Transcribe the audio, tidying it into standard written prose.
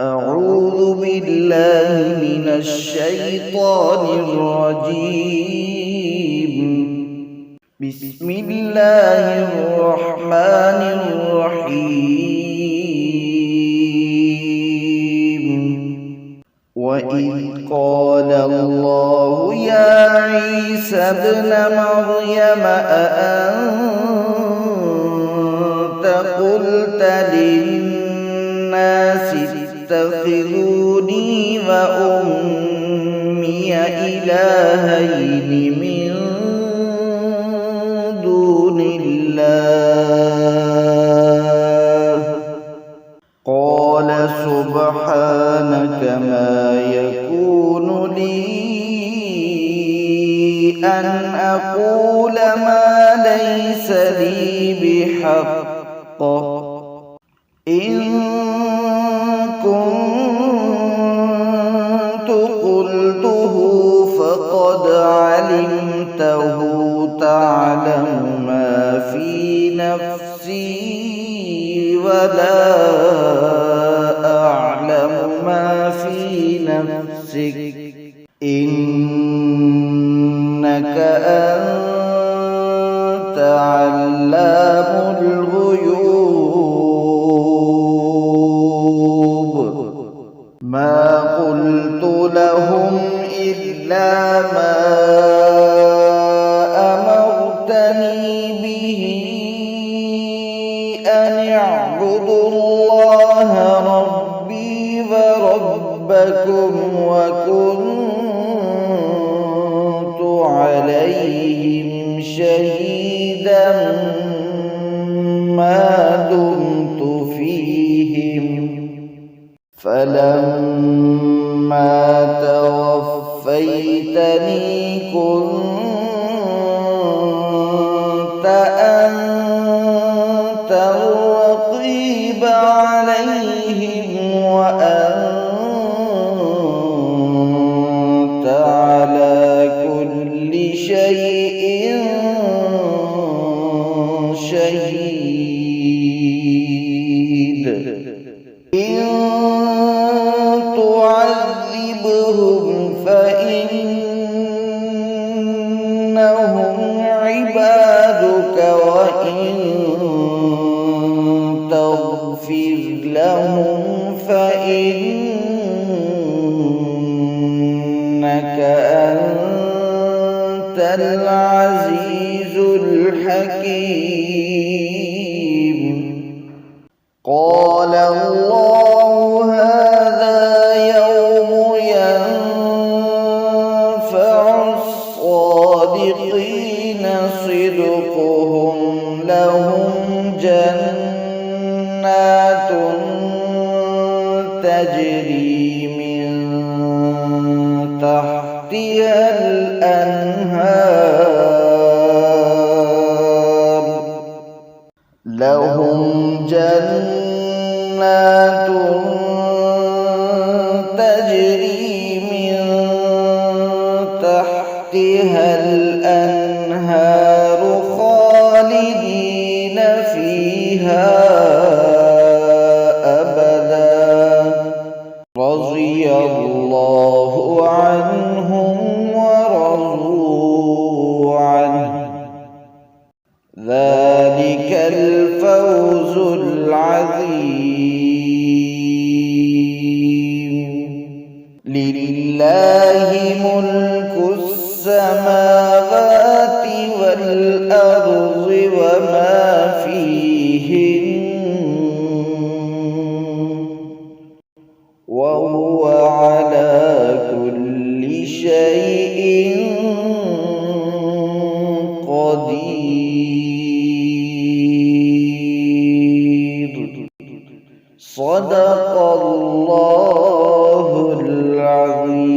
أعوذ بالله من الشيطان الرجيم. بسم الله الرحمن الرحيم. وإذ قال الله يا عيسى ابن مريم أأنت قلت للناس اتخذوني وأمي إلهين من دون الله قال سبحانك ما يكون لي أن أقول ما ليس لي بحق إن كنت قلته فقد علمته تعلم ما في نفسي ولا أعلم ما في نفسك إنك أنت علام الغيوب. ما قلت لهم إلا ما أمرتني به أن اعبدوا الله ربي وربكم وكنت عليهم شهيدا ما دمت فيهم فلما توفيتني كنت أنت الرقيب عليهم وأنت على كل شيء شهيد. إن تعذبهم فإنهم عبادك وإن تغفر لهم فإنك أنت العزيز الحكيم. قال الله هذا يوم ينفع الصادقين صدقهم لهم جنات تجري من تحتها الأنهار لهم جنات تجري من تحتها الأنهار خالدين فيها أبدا رضي الله عنهم ورضوا عنه ذلك الفوز العظيم. لله ملك السماوات والأرض وما فيهن وهو على كل شيء قدير. صدق الله العظيم.